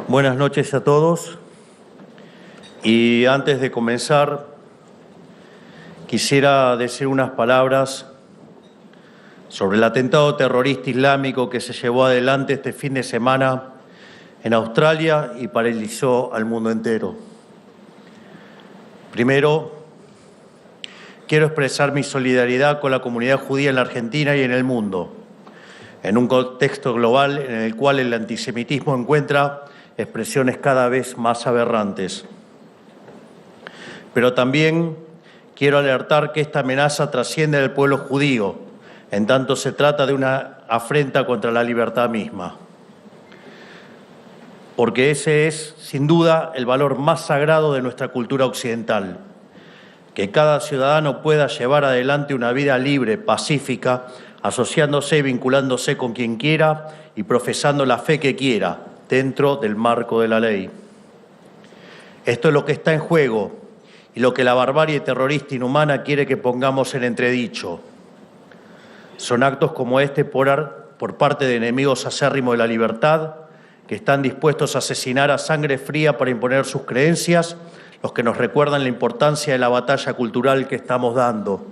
Buenas noches a todos. Y antes de comenzar, quisiera decir unas palabras sobre el atentado terrorista islámico que se llevó adelante este fin de semana en Australia y paralizó al mundo entero. Primero, quiero expresar mi solidaridad con la comunidad judía en la Argentina y en el mundo, en un contexto global en el cual el antisemitismo encuentra expresiones cada vez más aberrantes. Pero también quiero alertar que esta amenaza trasciende al pueblo judío, en tanto se trata de una afrenta contra la libertad misma. Porque ese es, sin duda, el valor más sagrado de nuestra cultura occidental. Que cada ciudadano pueda llevar adelante una vida libre, pacífica, asociándose y vinculándose con quien quiera y profesando la fe que quiera, dentro del marco de la ley. Esto es lo que está en juego y lo que la barbarie terrorista inhumana quiere que pongamos en entredicho. Son actos como este por parte de enemigos acérrimos de la libertad que están dispuestos a asesinar a sangre fría para imponer sus creencias, los que nos recuerdan la importancia de la batalla cultural que estamos dando.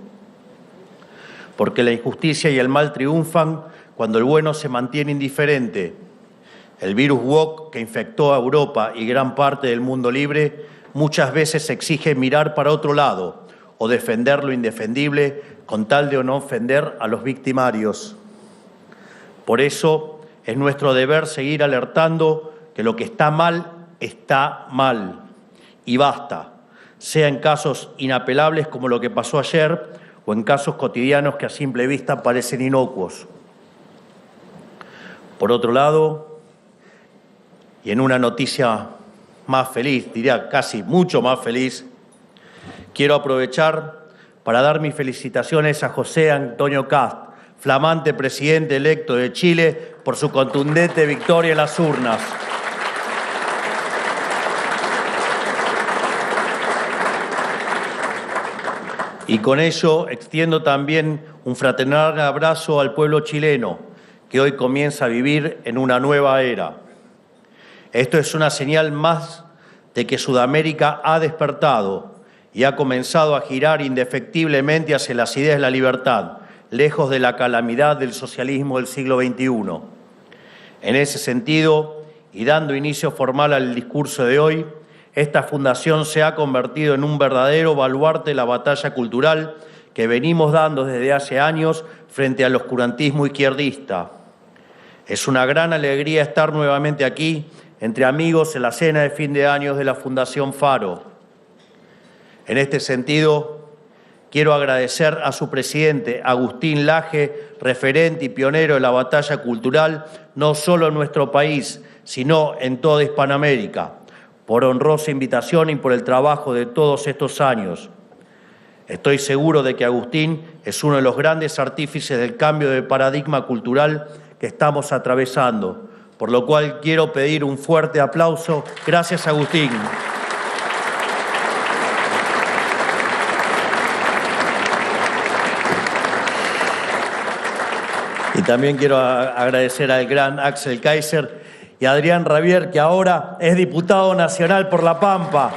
Porque la injusticia y el mal triunfan cuando el bueno se mantiene indiferente. El virus woke que infectó a Europa y gran parte del mundo libre muchas veces exige mirar para otro lado o defender lo indefendible con tal de no ofender a los victimarios. Por eso es nuestro deber seguir alertando que lo que está mal y basta, sea en casos inapelables como lo que pasó ayer o en casos cotidianos que a simple vista parecen inocuos. Por otro lado, y en una noticia más feliz, diría casi mucho más feliz, quiero aprovechar para dar mis felicitaciones a José Antonio Kast, flamante presidente electo de Chile, por su contundente victoria en las urnas. Y con ello extiendo también un fraternal abrazo al pueblo chileno, que hoy comienza a vivir en una nueva era. Esto es una señal más de que Sudamérica ha despertado y ha comenzado a girar indefectiblemente hacia las ideas de la libertad, lejos de la calamidad del socialismo del siglo XXI. En ese sentido, y dando inicio formal al discurso de hoy, esta fundación se ha convertido en un verdadero baluarte de la batalla cultural que venimos dando desde hace años frente al oscurantismo izquierdista. Es una gran alegría estar nuevamente aquí, entre amigos, en la cena de fin de año de la Fundación Faro. En este sentido, quiero agradecer a su presidente, Agustín Laje, referente y pionero de la batalla cultural, no solo en nuestro país, sino en toda Hispanoamérica, por honrosa invitación y por el trabajo de todos estos años. Estoy seguro de que Agustín es uno de los grandes artífices del cambio de paradigma cultural que estamos atravesando, por lo cual quiero pedir un fuerte aplauso. Gracias, Agustín. Y también quiero agradecer al gran Axel Kaiser y a Adrián Rabier, que ahora es diputado nacional por La Pampa.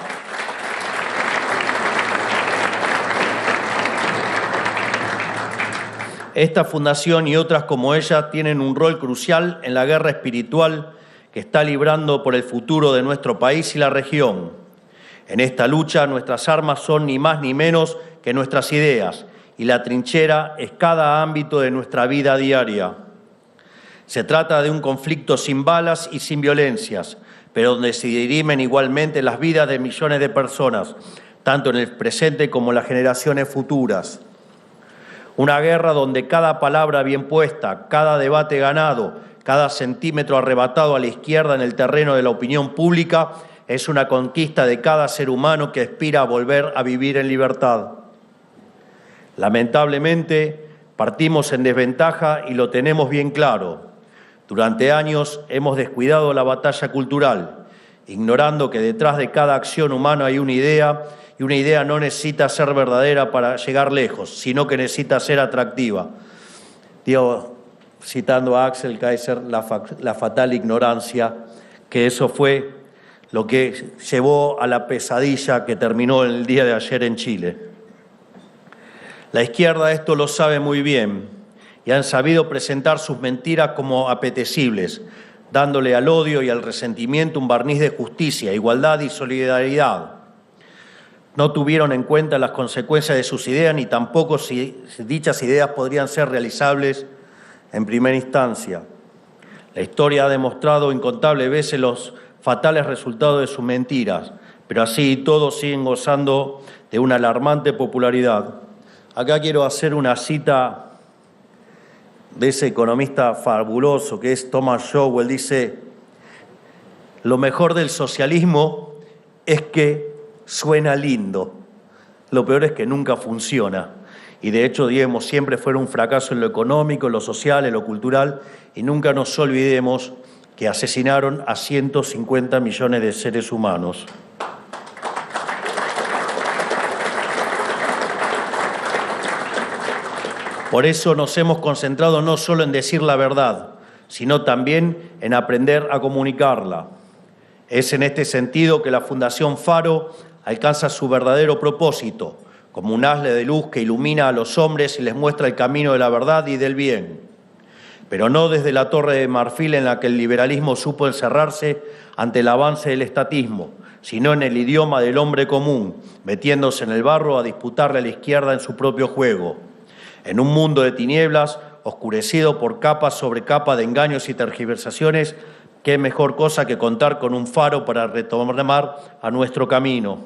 Esta fundación y otras como ella tienen un rol crucial en la guerra espiritual que está librando por el futuro de nuestro país y la región. En esta lucha nuestras armas son ni más ni menos que nuestras ideas y la trinchera es cada ámbito de nuestra vida diaria. Se trata de un conflicto sin balas y sin violencias, pero donde se dirimen igualmente las vidas de millones de personas, tanto en el presente como en las generaciones futuras. Una guerra donde cada palabra bien puesta, cada debate ganado, cada centímetro arrebatado a la izquierda en el terreno de la opinión pública es una conquista de cada ser humano que aspira a volver a vivir en libertad. Lamentablemente, partimos en desventaja y lo tenemos bien claro. Durante años hemos descuidado la batalla cultural, ignorando que detrás de cada acción humana hay una idea, y una idea no necesita ser verdadera para llegar lejos, sino que necesita ser atractiva. Digo, citando a Axel Kaiser, la fatal ignorancia que eso fue lo que llevó a la pesadilla que terminó el día de ayer en Chile. La izquierda esto lo sabe muy bien y han sabido presentar sus mentiras como apetecibles, dándole al odio y al resentimiento un barniz de justicia, igualdad y solidaridad. No tuvieron en cuenta las consecuencias de sus ideas ni tampoco si dichas ideas podrían ser realizables en primera instancia. La historia ha demostrado incontables veces los fatales resultados de sus mentiras, pero así todos siguen gozando de una alarmante popularidad. Acá quiero hacer una cita de ese economista fabuloso que es Thomas Sowell. Dice: lo mejor del socialismo es que suena lindo, lo peor es que nunca funciona. Y de hecho, digamos, siempre fue un fracaso en lo económico, en lo social, en lo cultural, y nunca nos olvidemos que asesinaron a 150 millones de seres humanos. Por eso nos hemos concentrado no solo en decir la verdad, sino también en aprender a comunicarla. Es en este sentido que la Fundación Faro alcanza su verdadero propósito, como un haz de luz que ilumina a los hombres y les muestra el camino de la verdad y del bien. Pero no desde la Torre de Marfil en la que el liberalismo supo encerrarse ante el avance del estatismo, sino en el idioma del hombre común, metiéndose en el barro a disputarle a la izquierda en su propio juego. En un mundo de tinieblas, oscurecido por capa sobre capa de engaños y tergiversaciones, qué mejor cosa que contar con un faro para retomar a nuestro camino.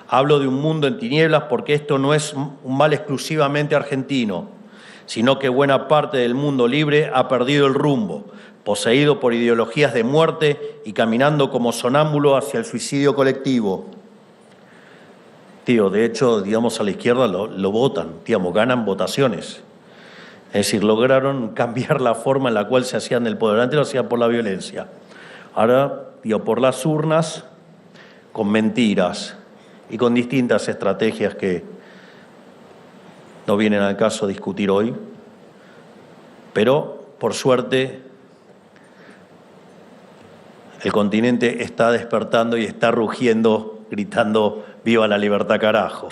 Hablo de un mundo en tinieblas porque esto no es un mal exclusivamente argentino, sino que buena parte del mundo libre ha perdido el rumbo, poseído por ideologías de muerte y caminando como sonámbulo hacia el suicidio colectivo. De hecho, digamos, a la izquierda lo votan, ganan votaciones. Es decir, lograron cambiar la forma en la cual se hacían el poder. Antes lo hacían por la violencia. Ahora, por las urnas, con mentiras y con distintas estrategias que no vienen al caso discutir hoy, pero por suerte el continente está despertando y está rugiendo, gritando ¡viva la libertad, carajo!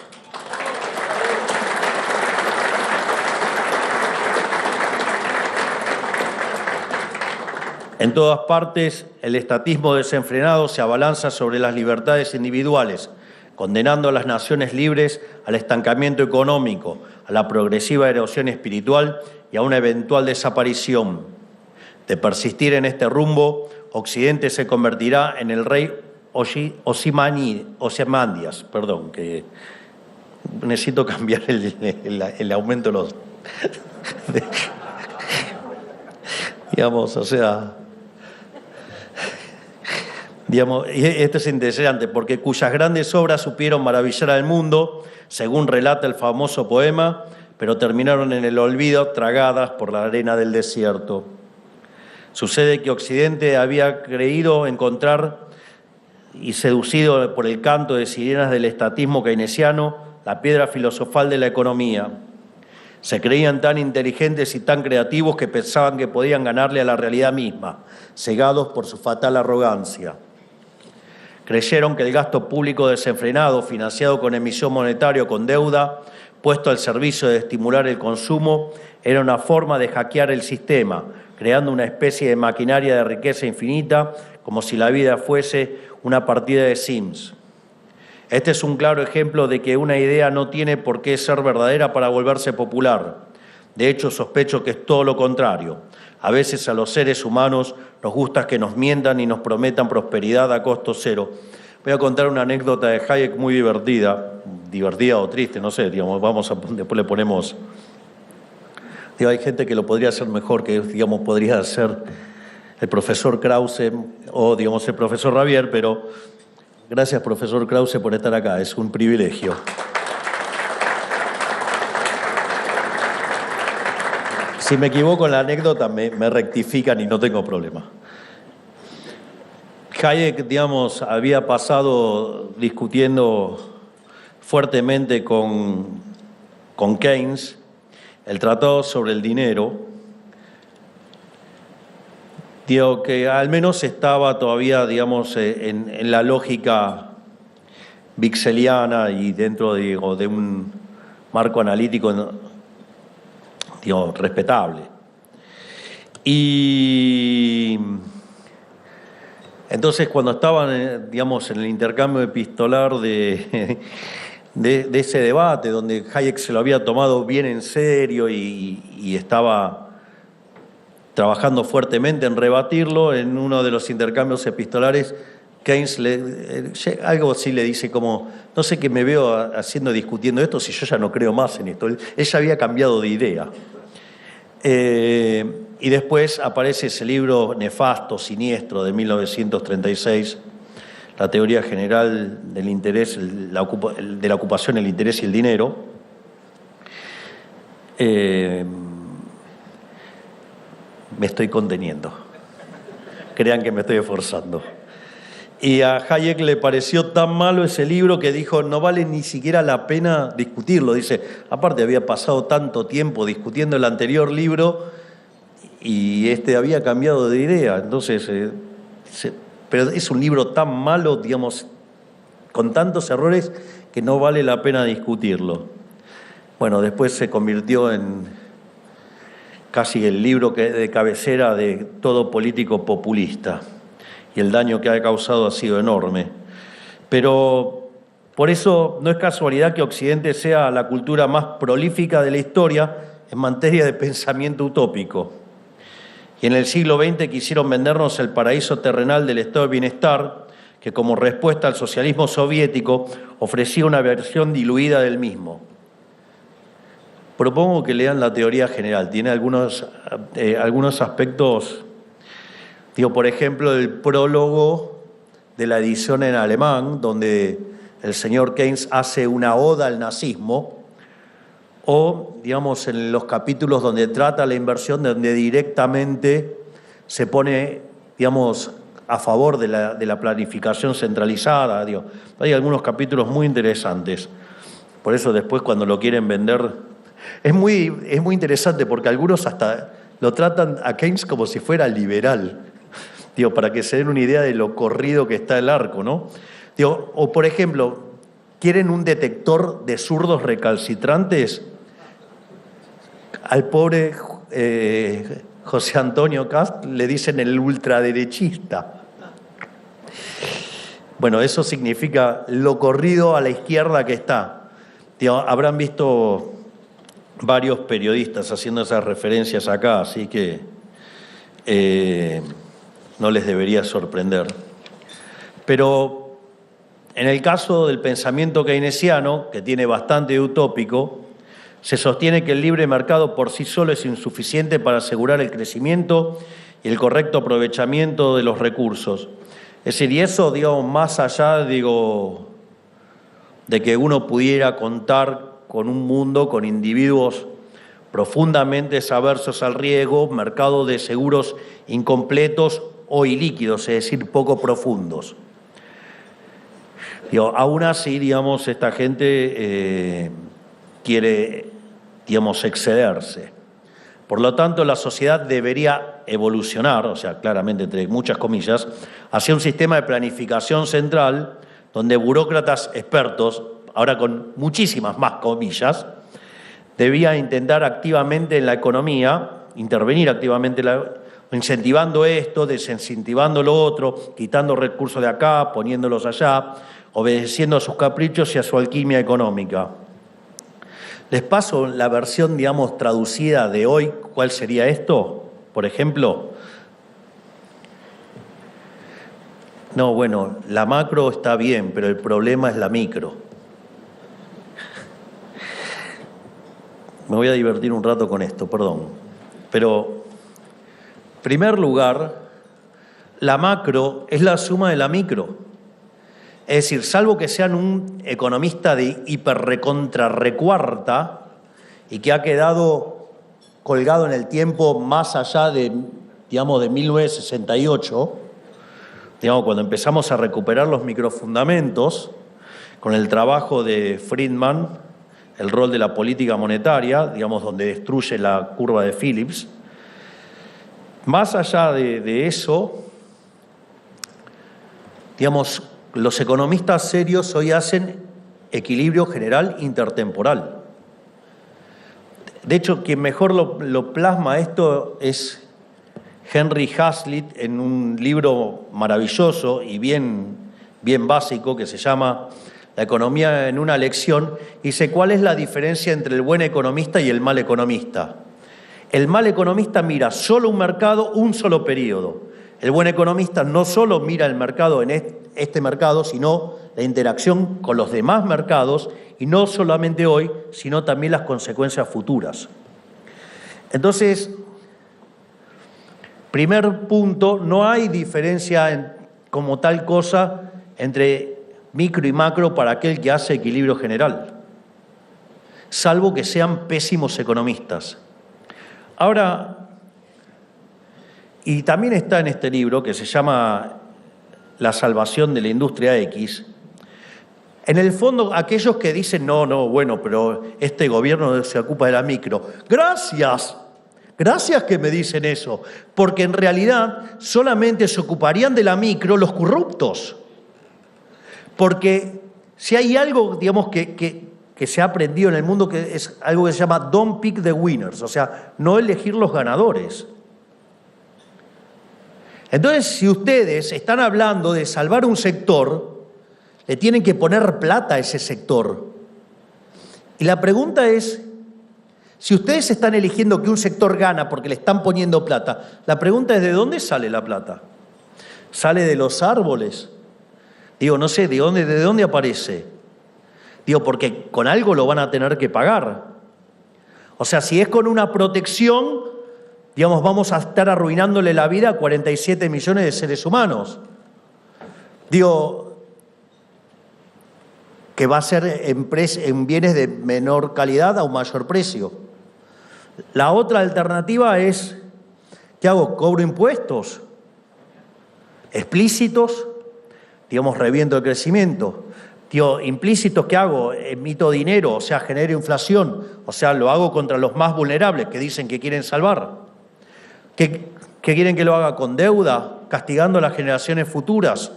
En todas partes, el estatismo desenfrenado se abalanza sobre las libertades individuales, condenando a las naciones libres al estancamiento económico, a la progresiva erosión espiritual y a una eventual desaparición. De persistir en este rumbo, Occidente se convertirá en el rey Ozymandias, que necesito cambiar el aumento de los... y esto es interesante porque cuyas grandes obras supieron maravillar al mundo, según relata el famoso poema, pero terminaron en el olvido, tragadas por la arena del desierto. Sucede que Occidente había creído encontrar y seducido por el canto de sirenas del estatismo keynesiano la piedra filosofal de la economía. Se creían tan inteligentes y tan creativos que pensaban que podían ganarle a la realidad misma, cegados por su fatal arrogancia. Creyeron que el gasto público desenfrenado, financiado con emisión monetaria o con deuda, puesto al servicio de estimular el consumo, era una forma de hackear el sistema, creando una especie de maquinaria de riqueza infinita, como si la vida fuese una partida de Sims. Este es un claro ejemplo de que una idea no tiene por qué ser verdadera para volverse popular. De hecho, sospecho que es todo lo contrario. A veces a los seres humanos nos gusta que nos mientan y nos prometan prosperidad a costo cero. Voy a contar una anécdota de Hayek muy divertida o triste, no sé, después le ponemos... hay gente que lo podría hacer mejor, que podría ser el profesor Krause o el profesor Ravier, pero gracias, profesor Krause, por estar acá, es un privilegio. Si me equivoco en la anécdota, me rectifican y no tengo problema. Hayek, había pasado discutiendo fuertemente con Keynes el tratado sobre el dinero Digo que al menos estaba todavía, digamos, en la lógica vixeliana y dentro, digo, de un marco analítico, digo, respetable. Y entonces cuando estaban, digamos, en el intercambio epistolar de ese debate, donde Hayek se lo había tomado bien en serio y estaba trabajando fuertemente en rebatirlo, en uno de los intercambios epistolares, Keynes algo así le dice como, no sé qué me veo haciendo discutiendo esto si yo ya no creo más en esto. Él ya había cambiado de idea. Y después aparece ese libro nefasto, siniestro, de 1936, La teoría general del interés, de la ocupación, el interés y el dinero. Me estoy conteniendo. Crean que me estoy esforzando. Y a Hayek le pareció tan malo ese libro que dijo, no vale ni siquiera la pena discutirlo. Dice, aparte había pasado tanto tiempo discutiendo el anterior libro y había cambiado de idea. Entonces, pero es un libro tan malo, digamos, con tantos errores que no vale la pena discutirlo. Bueno, después se convirtió en casi el libro de cabecera de todo político populista. Y el daño que ha causado ha sido enorme. Pero por eso no es casualidad que Occidente sea la cultura más prolífica de la historia en materia de pensamiento utópico. Y en el siglo XX quisieron vendernos el paraíso terrenal del estado de bienestar, que como respuesta al socialismo soviético ofrecía una versión diluida del mismo. Propongo que lean la teoría general. Tiene algunos aspectos. Digo, por ejemplo, el prólogo de la edición en alemán, donde el señor Keynes hace una oda al nazismo, o, digamos, en los capítulos donde trata la inversión, donde directamente se pone, digamos, a favor de la planificación centralizada. Digo, hay algunos capítulos muy interesantes. Por eso después cuando lo quieren vender, es muy interesante porque algunos hasta lo tratan a Keynes como si fuera liberal. Digo, para que se den una idea de lo corrido que está el arco, ¿no? Digo, o por ejemplo, ¿quieren un detector de zurdos recalcitrantes? Al pobre José Antonio Cast le dicen el ultraderechista. Bueno, eso significa lo corrido a la izquierda que está. Digo, habrán visto varios periodistas haciendo esas referencias acá, así que no les debería sorprender. Pero en el caso del pensamiento keynesiano, que tiene bastante utópico, se sostiene que el libre mercado por sí solo es insuficiente para asegurar el crecimiento y el correcto aprovechamiento de los recursos. Es decir, y eso, digamos, más allá, digo, de que uno pudiera contar con un mundo, con individuos profundamente aversos al riesgo, mercado de seguros incompletos o ilíquidos, es decir, poco profundos. Digo, aún así, digamos, esta gente quiere, digamos, excederse. Por lo tanto, la sociedad debería evolucionar, o sea, claramente entre muchas comillas, hacia un sistema de planificación central donde burócratas expertos, ahora con muchísimas más comillas, debían intentar activamente en la economía, intervenir activamente incentivando esto, desincentivando lo otro, quitando recursos de acá, poniéndolos allá, obedeciendo a sus caprichos y a su alquimia económica. Les paso la versión, digamos, traducida de hoy. ¿Cuál sería esto? Por ejemplo, no, bueno, la macro está bien, pero el problema es la micro. Me voy a divertir un rato con esto, perdón. Pero, en primer lugar, la macro es la suma de la micro. Es decir, salvo que sean un economista de hiperrecontra-recuarta y que ha quedado colgado en el tiempo más allá de, digamos, de 1968, digamos, cuando empezamos a recuperar los microfundamentos, con el trabajo de Friedman, el rol de la política monetaria, digamos, donde destruye la curva de Phillips, Más allá de eso, digamos, los economistas serios hoy hacen equilibrio general intertemporal. De hecho, quien mejor lo plasma esto es Henry Hazlitt en un libro maravilloso y bien básico que se llama La economía en una lección, y dice cuál es la diferencia entre el buen economista y el mal economista. El mal economista mira solo un mercado, un solo periodo. El buen economista no solo mira el mercado en este mercado, sino la interacción con los demás mercados, y no solamente hoy, sino también las consecuencias futuras. Entonces, primer punto, no hay diferencia como tal cosa entre micro y macro para aquel que hace equilibrio general, salvo que sean pésimos economistas. Ahora, y también está en este libro que se llama La salvación de la industria X, en el fondo aquellos que dicen, no, bueno, pero este gobierno se ocupa de la micro. Gracias que me dicen eso, porque en realidad solamente se ocuparían de la micro los corruptos. Porque si hay algo, digamos, que se ha aprendido en el mundo, que es algo que se llama don't pick the winners, o sea, no elegir los ganadores. Entonces, si ustedes están hablando de salvar un sector, le tienen que poner plata a ese sector. Y la pregunta es, si ustedes están eligiendo que un sector gana porque le están poniendo plata, la pregunta es, ¿de dónde sale la plata? ¿Sale de los árboles? Digo, no sé, ¿de dónde aparece? Digo, porque con algo lo van a tener que pagar. O sea, si es con una protección, digamos, vamos a estar arruinándole la vida a 47 millones de seres humanos. Digo, que va a ser en bienes de menor calidad a un mayor precio. La otra alternativa es, ¿qué hago? ¿Cobro impuestos explícitos? Digamos, reviento el crecimiento. Digo, implícitos, ¿qué hago? Emito dinero, o sea, genero inflación, o sea, lo hago contra los más vulnerables que dicen que quieren salvar. ¿Qué quieren que lo haga? ¿Con deuda? ¿Castigando a las generaciones futuras?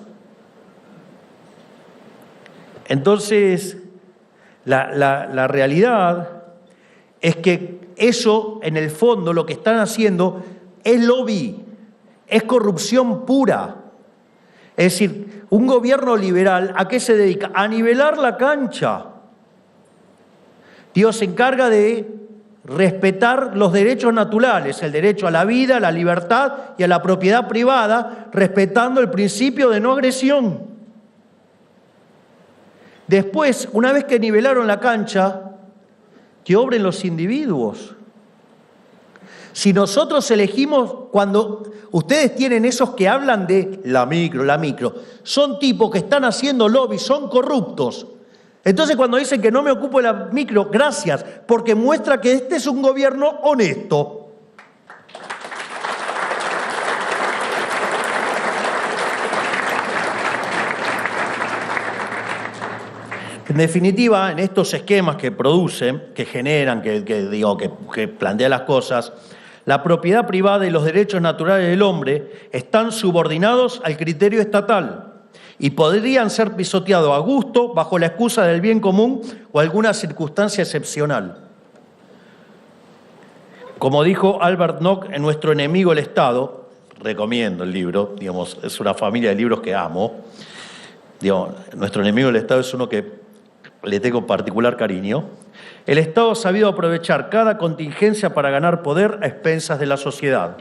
Entonces, la realidad es que eso, en el fondo, lo que están haciendo es lobby, es corrupción pura. Es decir, un gobierno liberal, ¿a qué se dedica? A nivelar la cancha. Dios se encarga de respetar los derechos naturales, el derecho a la vida, a la libertad y a la propiedad privada, respetando el principio de no agresión. Después, una vez que nivelaron la cancha, que obren los individuos. Si nosotros elegimos, cuando ustedes tienen esos que hablan de la micro, son tipos que están haciendo lobby, son corruptos. Entonces cuando dicen que no me ocupo de la micro, gracias, porque muestra que este es un gobierno honesto. En definitiva, en estos esquemas que producen, que generan, que plantean las cosas, la propiedad privada y los derechos naturales del hombre están subordinados al criterio estatal y podrían ser pisoteados a gusto bajo la excusa del bien común o alguna circunstancia excepcional. Como dijo Albert Nock en Nuestro enemigo el Estado, recomiendo el libro, digamos, es una familia de libros que amo. Digamos, Nuestro enemigo el Estado es uno que le tengo particular cariño. El Estado ha sabido aprovechar cada contingencia para ganar poder a expensas de la sociedad.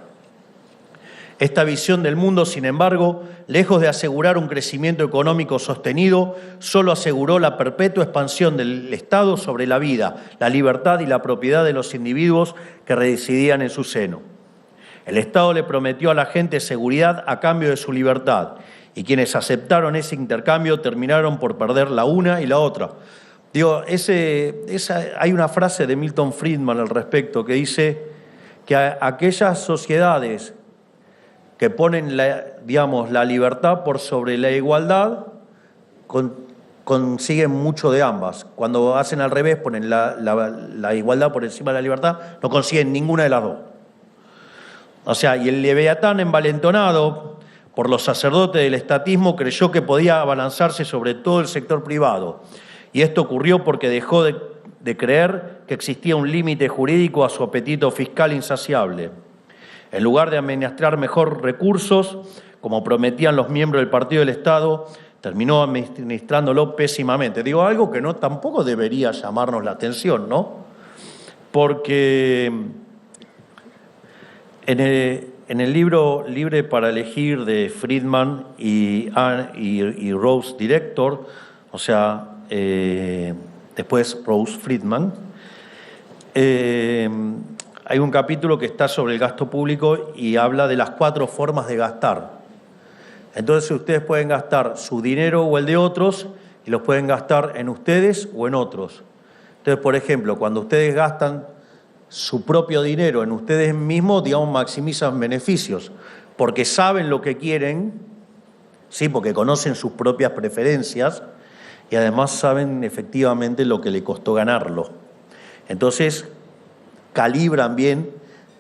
Esta visión del mundo, sin embargo, lejos de asegurar un crecimiento económico sostenido, solo aseguró la perpetua expansión del Estado sobre la vida, la libertad y la propiedad de los individuos que residían en su seno. El Estado le prometió a la gente seguridad a cambio de su libertad, y quienes aceptaron ese intercambio terminaron por perder la una y la otra. Digo, hay una frase de Milton Friedman al respecto que dice que aquellas sociedades que ponen la libertad por sobre la igualdad consiguen mucho de ambas. Cuando hacen al revés, ponen la igualdad por encima de la libertad, no consiguen ninguna de las dos. O sea, y el Leviatán, envalentonado por los sacerdotes del estatismo, creyó que podía abalanzarse sobre todo el sector privado. Y esto ocurrió porque dejó de creer que existía un límite jurídico a su apetito fiscal insaciable. En lugar de administrar mejor recursos, como prometían los miembros del Partido del Estado, terminó administrándolo pésimamente. Digo, algo que no tampoco debería llamarnos la atención, ¿no? Porque en el libro Libre para elegir de Friedman y Rose Director, o sea, después Rose Friedman, hay un capítulo que está sobre el gasto público y habla de las 4 formas de gastar. Entonces ustedes pueden gastar su dinero o el de otros y los pueden gastar en ustedes o en otros. Entonces, por ejemplo, cuando ustedes gastan su propio dinero en ustedes mismos, digamos, maximizan beneficios, porque saben lo que quieren, sí, porque conocen sus propias preferencias y además saben efectivamente lo que le costó ganarlo. Entonces, calibran bien,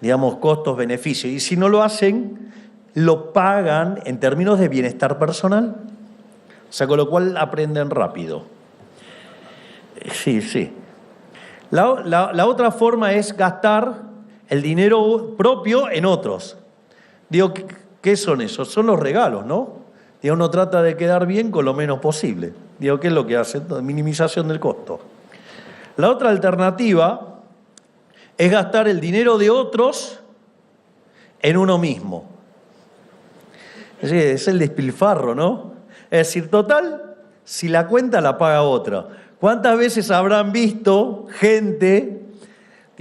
digamos, costos-beneficios. Y si no lo hacen, lo pagan en términos de bienestar personal. O sea, con lo cual aprenden rápido. Sí. La otra forma es gastar el dinero propio en otros. Digo, ¿qué son esos? Son los regalos, ¿no? Digo, uno trata de quedar bien con lo menos posible. Digo, ¿qué es lo que hace? Minimización del costo. La otra alternativa es gastar el dinero de otros en uno mismo. Es el despilfarro, ¿no? Es decir, total, si la cuenta la paga otra. ¿Cuántas veces habrán visto gente?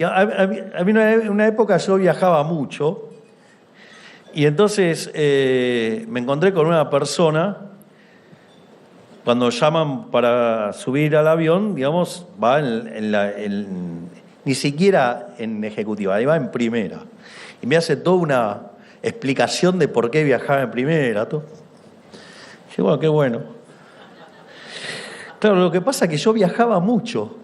A mí una época yo viajaba mucho y entonces me encontré con una persona, cuando llaman para subir al avión, digamos, va ni siquiera en ejecutiva, va en primera. Y me hace toda una explicación de por qué viajaba en primera. Todo. Dije, bueno, qué bueno. Claro, lo que pasa es que yo viajaba mucho.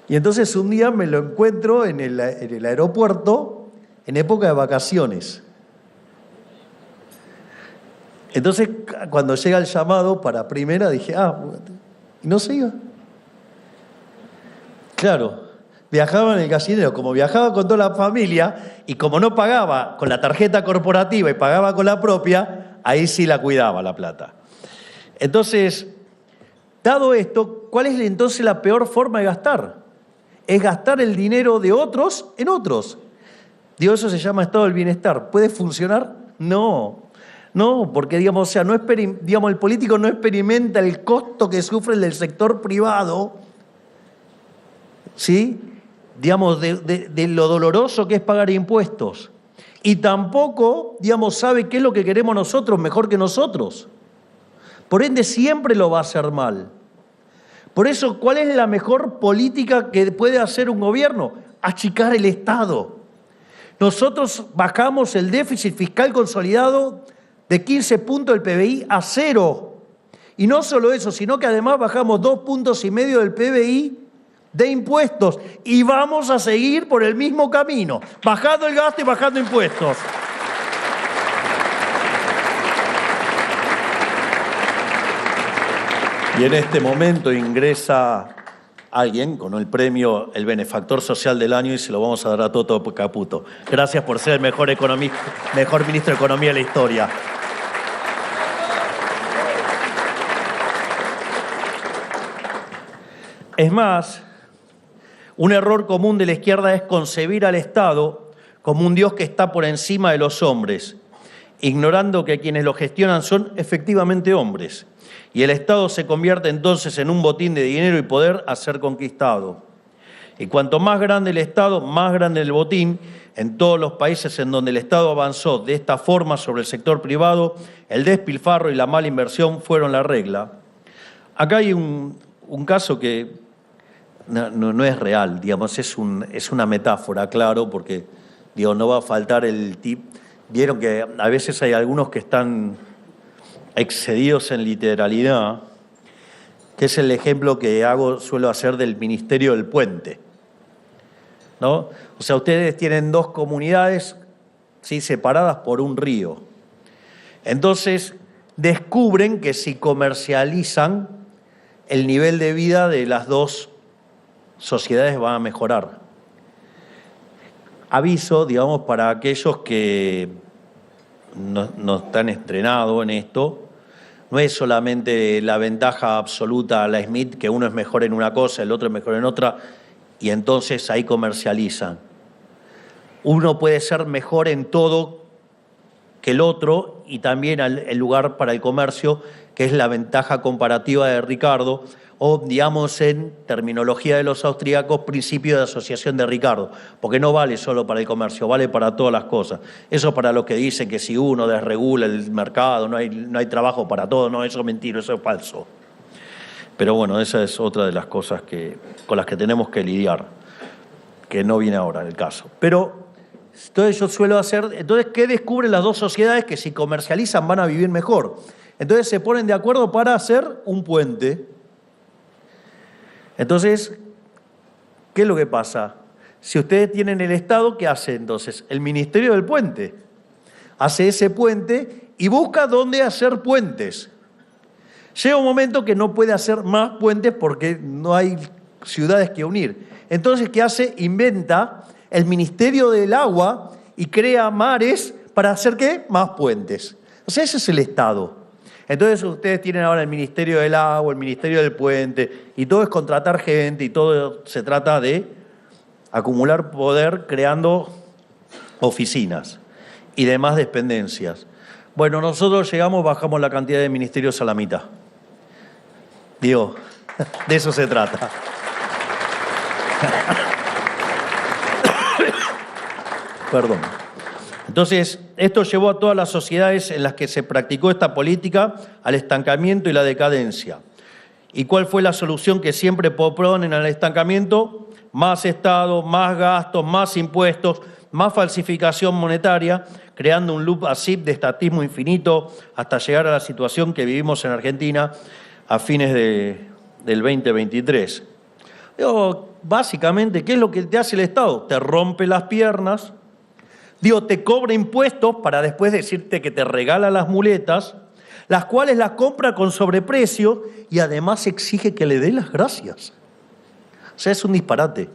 Y entonces un día me lo encuentro en el aeropuerto en época de vacaciones. Entonces, cuando llega el llamado para primera, dije, y no se iba. Claro. Viajaba en el gallinero, como viajaba con toda la familia y como no pagaba con la tarjeta corporativa y pagaba con la propia, ahí sí la cuidaba la plata. Entonces, dado esto, ¿cuál es entonces la peor forma de gastar? Es gastar el dinero de otros en otros. Digo, eso se llama estado del bienestar. ¿Puede funcionar? No, porque digamos, o sea, el político no experimenta el costo que sufre el del sector privado, ¿sí? Digamos, de lo doloroso que es pagar impuestos. Y tampoco, digamos, sabe qué es lo que queremos nosotros mejor que nosotros. Por ende, siempre lo va a hacer mal. Por eso, ¿cuál es la mejor política que puede hacer un gobierno? Achicar el Estado. Nosotros bajamos el déficit fiscal consolidado de 15 puntos del PBI a 0. Y no solo eso, sino que además bajamos 2,5 puntos del PBI de impuestos y vamos a seguir por el mismo camino, bajando el gasto y bajando impuestos. Y en este momento ingresa alguien con el premio El Benefactor Social del Año y se lo vamos a dar a Toto Caputo. Gracias por ser el mejor ministro de Economía de la historia. Es más, un error común de la izquierda es concebir al Estado como un Dios que está por encima de los hombres, ignorando que quienes lo gestionan son efectivamente hombres. Y el Estado se convierte entonces en un botín de dinero y poder a ser conquistado. Y cuanto más grande el Estado, más grande el botín. En todos los países en donde el Estado avanzó de esta forma sobre el sector privado, el despilfarro y la mala inversión fueron la regla. Acá hay un caso que no es real, digamos, es una metáfora, claro, porque digo, no va a faltar el tip. Vieron que a veces hay algunos que están excedidos en literalidad, que es el ejemplo que suelo hacer del Ministerio del Puente, ¿no? O sea, ustedes tienen 2 comunidades ¿sí?, separadas por un río. Entonces, descubren que si comercializan, el nivel de vida de las dos sociedades va a mejorar. Aviso, digamos, para aquellos que no están estrenados en esto, no es solamente la ventaja absoluta a la Smith, que uno es mejor en una cosa, el otro es mejor en otra, y entonces ahí comercializan. Uno puede ser mejor en todo que el otro, y también el lugar para el comercio, que es la ventaja comparativa de Ricardo, o, digamos, en terminología de los austríacos, principio de asociación de Ricardo, porque no vale solo para el comercio, vale para todas las cosas. Eso para los que dicen que si uno desregula el mercado, no hay trabajo para todo, no, eso es mentira, eso es falso. Pero bueno, esa es otra de las cosas con las que tenemos que lidiar, que no viene ahora en el caso. Pero entonces yo suelo hacer, entonces, ¿qué descubren las dos sociedades? Que si comercializan van a vivir mejor. Entonces se ponen de acuerdo para hacer un puente. Entonces, ¿qué es lo que pasa? Si ustedes tienen el Estado, ¿qué hace entonces? El Ministerio del Puente hace ese puente y busca dónde hacer puentes. Llega un momento que no puede hacer más puentes porque no hay ciudades que unir. Entonces, ¿qué hace? Inventa el Ministerio del Agua y crea mares para hacer, ¿qué? Más puentes. O sea, ese es el Estado. Entonces ustedes tienen ahora el Ministerio del Agua, el Ministerio del Puente, y todo es contratar gente, y todo se trata de acumular poder creando oficinas y demás dependencias. Bueno, nosotros llegamos, bajamos la cantidad de ministerios a la mitad. Digo, de eso se trata. Perdón. Entonces, esto llevó a todas las sociedades en las que se practicó esta política al estancamiento y la decadencia. ¿Y cuál fue la solución que siempre proponen al estancamiento? Más Estado, más gastos, más impuestos, más falsificación monetaria, creando un loop así de estatismo infinito hasta llegar a la situación que vivimos en Argentina a fines del 2023. Básicamente, ¿qué es lo que te hace el Estado? Te rompe las piernas. Te cobra impuestos para después decirte que te regala las muletas, las cuales las compra con sobreprecio y además exige que le dé las gracias. O sea, es un disparate.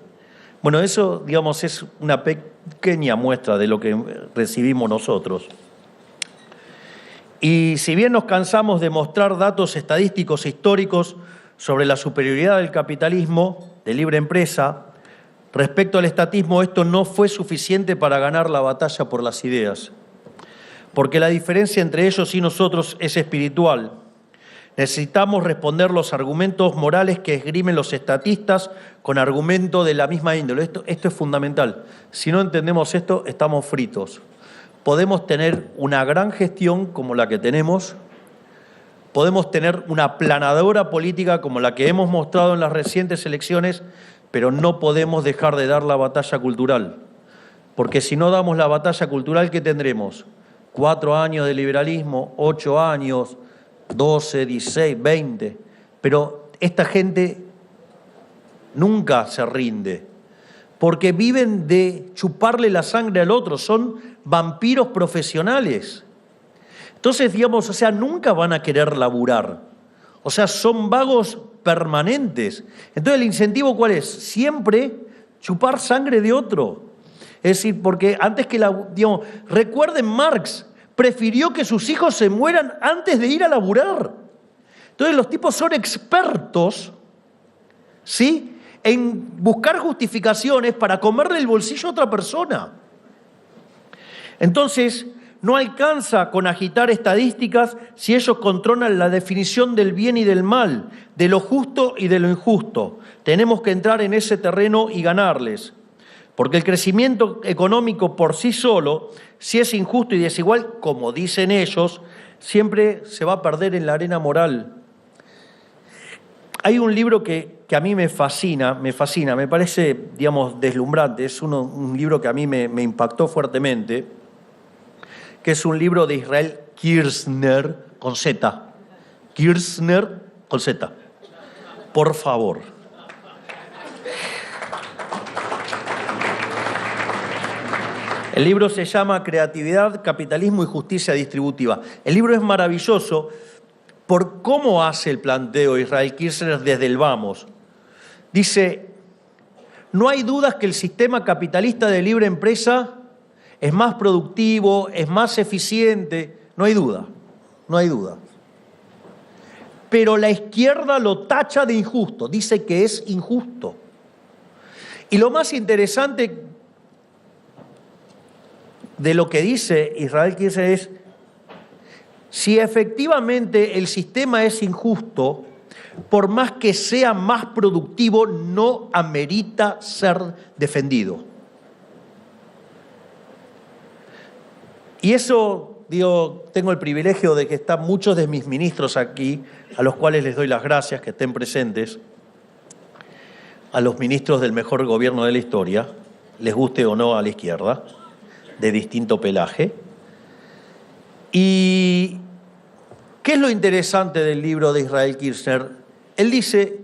Bueno, eso, digamos, es una pequeña muestra de lo que recibimos nosotros. Y si bien nos cansamos de mostrar datos estadísticos históricos sobre la superioridad del capitalismo de libre empresa, respecto al estatismo, esto no fue suficiente para ganar la batalla por las ideas, porque la diferencia entre ellos y nosotros es espiritual. Necesitamos responder los argumentos morales que esgrimen los estatistas con argumentos de la misma índole. Esto es fundamental. Si no entendemos esto, estamos fritos. Podemos tener una gran gestión como la que tenemos, podemos tener una planadora política como la que hemos mostrado en las recientes elecciones, pero no podemos dejar de dar la batalla cultural, porque si no damos la batalla cultural, ¿qué tendremos? 4 años de liberalismo, 8 años, 12, 16, 20, pero esta gente nunca se rinde, porque viven de chuparle la sangre al otro, son vampiros profesionales. Entonces, digamos, o sea, nunca van a querer laburar, o sea, son vagos permanentes. Entonces, ¿el incentivo cuál es? Siempre chupar sangre de otro. Es decir, porque antes que recuerden, Marx prefirió que sus hijos se mueran antes de ir a laburar. Entonces, los tipos son expertos, ¿sí?, en buscar justificaciones para comerle el bolsillo a otra persona. Entonces, no alcanza con agitar estadísticas si ellos controlan la definición del bien y del mal, de lo justo y de lo injusto. Tenemos que entrar en ese terreno y ganarles. Porque el crecimiento económico por sí solo, si es injusto y desigual, como dicen ellos, siempre se va a perder en la arena moral. Hay un libro que a mí me fascina, me parece, digamos, deslumbrante. Es un libro que a mí me impactó fuertemente, que es un libro de Israel Kirzner, con Z. Kirzner, con Z. Por favor. El libro se llama Creatividad, Capitalismo y Justicia Distributiva. El libro es maravilloso por cómo hace el planteo Israel Kirzner desde el vamos. Dice, no hay dudas que el sistema capitalista de libre empresa es más productivo, es más eficiente, no hay duda, no hay duda. Pero la izquierda lo tacha de injusto, dice que es injusto. Y lo más interesante de lo que dice Israel Kirzner es, si efectivamente el sistema es injusto, por más que sea más productivo, no amerita ser defendido. Y eso, digo, tengo el privilegio de que están muchos de mis ministros aquí, a los cuales les doy las gracias que estén presentes, a los ministros del mejor gobierno de la historia, les guste o no a la izquierda, de distinto pelaje. ¿Y qué es lo interesante del libro de Israel Kirzner? Él dice,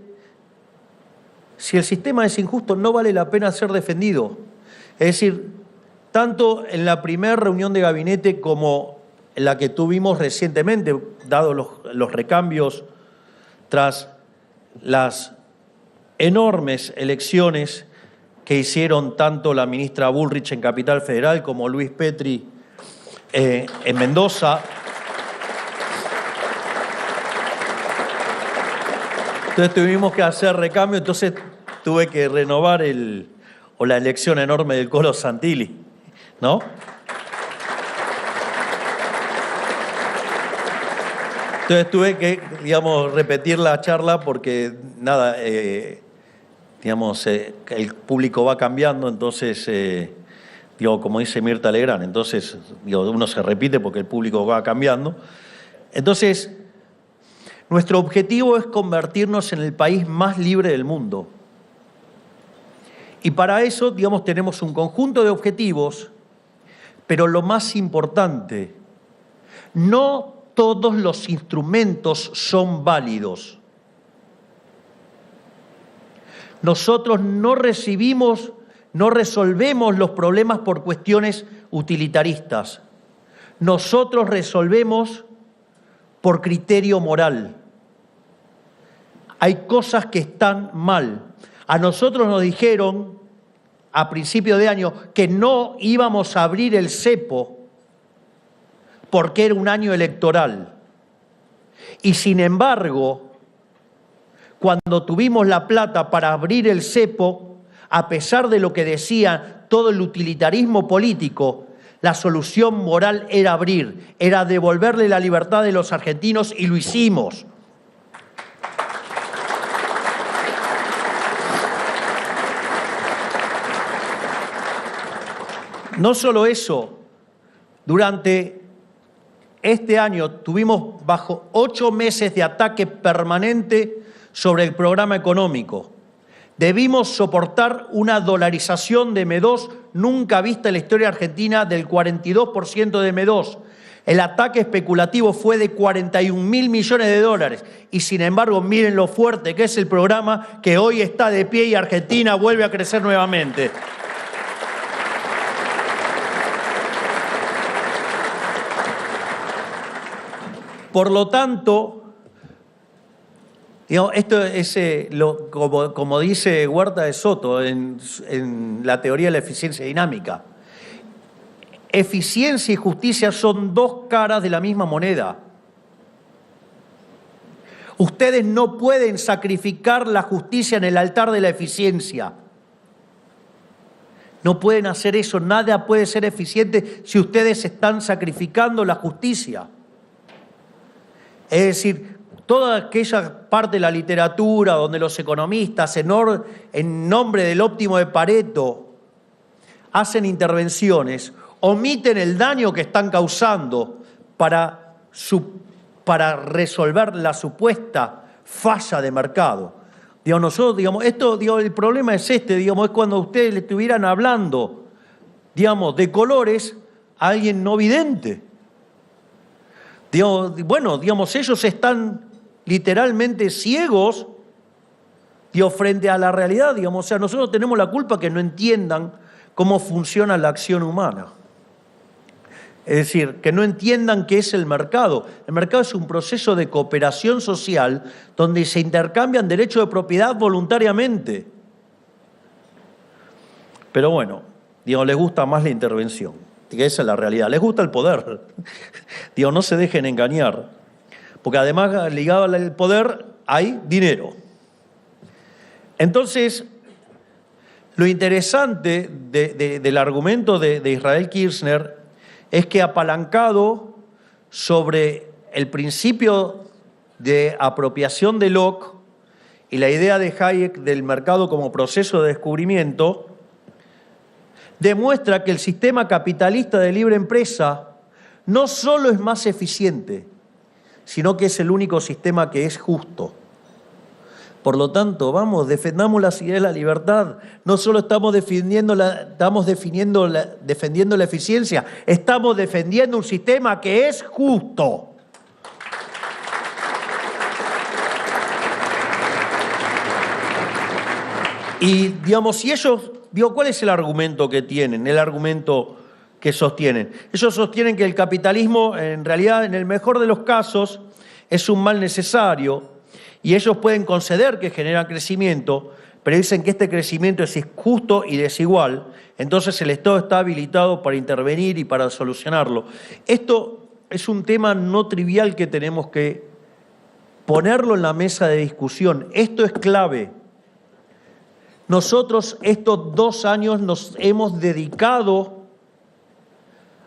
si el sistema es injusto, no vale la pena ser defendido. Es decir, tanto en la primera reunión de gabinete como en la que tuvimos recientemente, dados los recambios tras las enormes elecciones que hicieron tanto la ministra Bullrich en Capital Federal como Luis Petri en Mendoza. Entonces tuvimos que hacer recambio, entonces tuve que renovar la elección enorme del Colo Santilli, ¿no? Entonces tuve que, digamos, repetir la charla porque, nada, digamos, el público va cambiando, entonces, digo, como dice Mirta Legrand, entonces, digo, uno se repite porque el público va cambiando. Entonces, nuestro objetivo es convertirnos en el país más libre del mundo. Y para eso, digamos, tenemos un conjunto de objetivos, pero lo más importante, no todos los instrumentos son válidos. Nosotros no resolvemos los problemas por cuestiones utilitaristas. Nosotros resolvemos por criterio moral. Hay cosas que están mal. A nosotros nos dijeron a principio de año que no íbamos a abrir el cepo porque era un año electoral. Y sin embargo, cuando tuvimos la plata para abrir el cepo, a pesar de lo que decía todo el utilitarismo político, la solución moral era abrir, era devolverle la libertad de los argentinos y lo hicimos. No solo eso, durante este año tuvimos bajo 8 meses de ataque permanente sobre el programa económico. Debimos soportar una dolarización de M2 nunca vista en la historia argentina del 42% de M2. El ataque especulativo fue de 41.000 millones de dólares. Y sin embargo, miren lo fuerte que es el programa que hoy está de pie y Argentina vuelve a crecer nuevamente. Por lo tanto, digamos, esto es, como dice Huerta de Soto en la teoría de la eficiencia dinámica. Eficiencia y justicia son dos caras de la misma moneda. Ustedes no pueden sacrificar la justicia en el altar de la eficiencia. No pueden hacer eso, nada puede ser eficiente si ustedes están sacrificando la justicia. Es decir, toda aquella parte de la literatura donde los economistas, en nombre del óptimo de Pareto, hacen intervenciones, omiten el daño que están causando para resolver la supuesta falla de mercado. Nosotros, el problema es es cuando ustedes le estuvieran hablando, de colores a alguien no vidente. Ellos están literalmente ciegos, frente a la realidad, nosotros tenemos la culpa que no entiendan cómo funciona la acción humana. Es decir, que no entiendan qué es el mercado. El mercado es un proceso de cooperación social donde se intercambian derechos de propiedad voluntariamente. Pero bueno, digo, les gusta más la intervención, que esa es la realidad. Les gusta el poder. Digo, no se dejen engañar, porque además ligado al poder hay dinero. Entonces, lo interesante del argumento de Israel Kirzner es que apalancado sobre el principio de apropiación de Locke y la idea de Hayek del mercado como proceso de descubrimiento, demuestra que el sistema capitalista de libre empresa no solo es más eficiente, sino que es el único sistema que es justo. Por lo tanto, vamos, defendamos las ideas de la libertad. No solo estamos defendiendo la eficiencia, estamos defendiendo un sistema que es justo. Y, digamos, si ellos, digo, ¿cuál es el argumento que tienen? El argumento que sostienen. Ellos sostienen que el capitalismo, en realidad, en el mejor de los casos, es un mal necesario. Y ellos pueden conceder que generan crecimiento, pero dicen que este crecimiento es injusto y desigual, entonces el Estado está habilitado para intervenir y para solucionarlo. Esto es un tema no trivial que tenemos que ponerlo en la mesa de discusión. Esto es clave. Nosotros estos 2 años nos hemos dedicado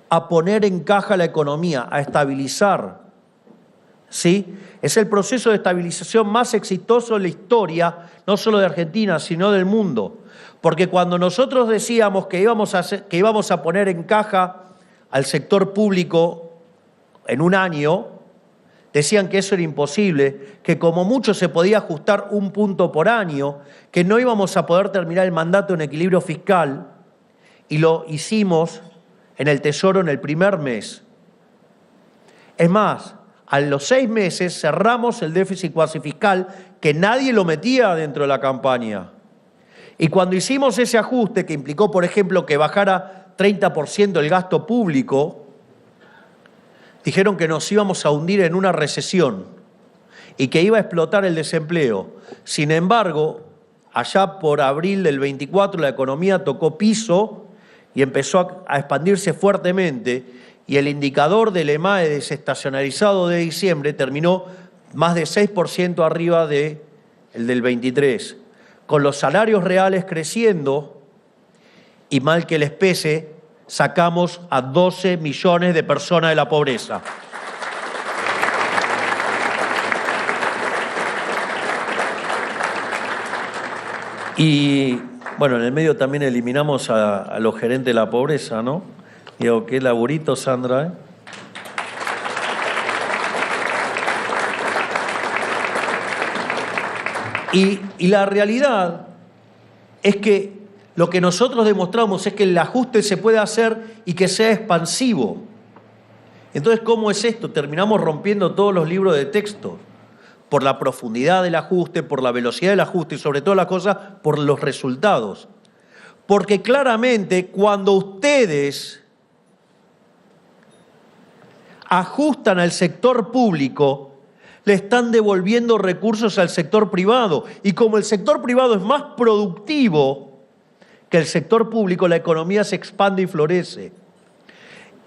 a poner en caja la economía, a estabilizar. ¿Sí? Es el proceso de estabilización más exitoso en la historia, no solo de Argentina, sino del mundo. Porque cuando nosotros decíamos que íbamos a poner en caja al sector público en un año, decían que eso era imposible, que como mucho se podía ajustar 1 punto por año, que no íbamos a poder terminar el mandato en equilibrio fiscal, y lo hicimos en el Tesoro en el primer mes. Es más, a los 6 meses cerramos el déficit cuasi fiscal, que nadie lo metía dentro de la campaña. Y cuando hicimos ese ajuste, que implicó, por ejemplo, que bajara 30% el gasto público, dijeron que nos íbamos a hundir en una recesión y que iba a explotar el desempleo. Sin embargo, allá por abril del 24 la economía tocó piso y empezó a expandirse fuertemente, y el indicador del EMAE desestacionalizado de diciembre terminó más de 6% arriba del del 23, con los salarios reales creciendo y, mal que les pese, sacamos a 12 millones de personas de la pobreza. Y, bueno, en el medio también eliminamos a los gerentes de la pobreza, ¿no? Digo, qué laburito, Sandra, Y la realidad es que lo que nosotros demostramos es que el ajuste se puede hacer y que sea expansivo. Entonces, ¿cómo es esto? Terminamos rompiendo todos los libros de texto por la profundidad del ajuste, por la velocidad del ajuste y, sobre todas las cosas, por los resultados. Porque claramente cuando ustedes ajustan al sector público, le están devolviendo recursos al sector privado. Y como el sector privado es más productivo que el sector público, la economía se expande y florece.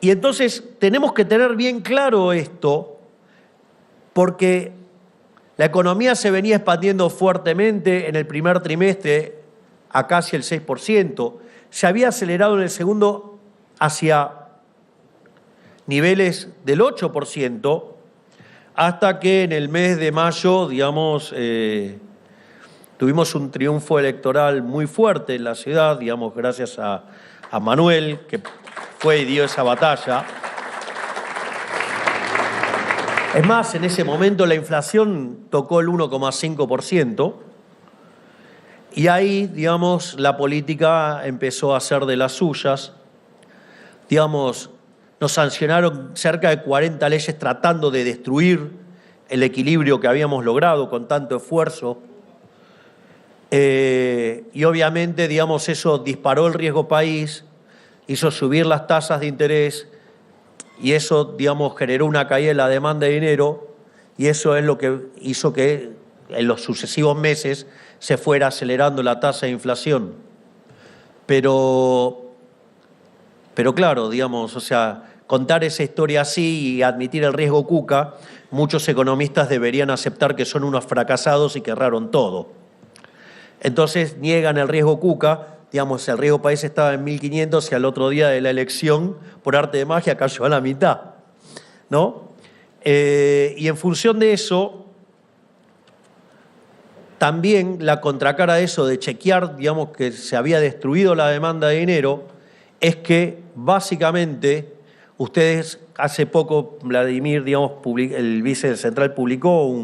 Y entonces tenemos que tener bien claro esto, porque la economía se venía expandiendo fuertemente en el primer trimestre a casi el 6%, se había acelerado en el segundo hacia niveles del 8%, hasta que en el mes de mayo, digamos, tuvimos un triunfo electoral muy fuerte en la ciudad, digamos, gracias a Manuel, que fue y dio esa batalla. Es más, en ese momento la inflación tocó el 1,5%, y ahí, digamos, la política empezó a hacer de las suyas. Digamos, nos sancionaron cerca de 40 leyes tratando de destruir el equilibrio que habíamos logrado con tanto esfuerzo. Y obviamente, digamos, eso disparó el riesgo país, hizo subir las tasas de interés y eso, digamos, generó una caída en la demanda de dinero, y eso es lo que hizo que en los sucesivos meses se fuera acelerando la tasa de inflación. Pero claro, digamos, o sea, contar esa historia así y admitir el riesgo Cuca, muchos economistas deberían aceptar que son unos fracasados y que erraron todo. Entonces niegan el riesgo Cuca, digamos, el riesgo país estaba en 1.500 y al otro día de la elección, por arte de magia, cayó a la mitad, ¿no? Y en función de eso, también la contracara de eso, de chequear, digamos, que se había destruido la demanda de dinero, es que básicamente ustedes, hace poco Vladimir, digamos, el vice central publicó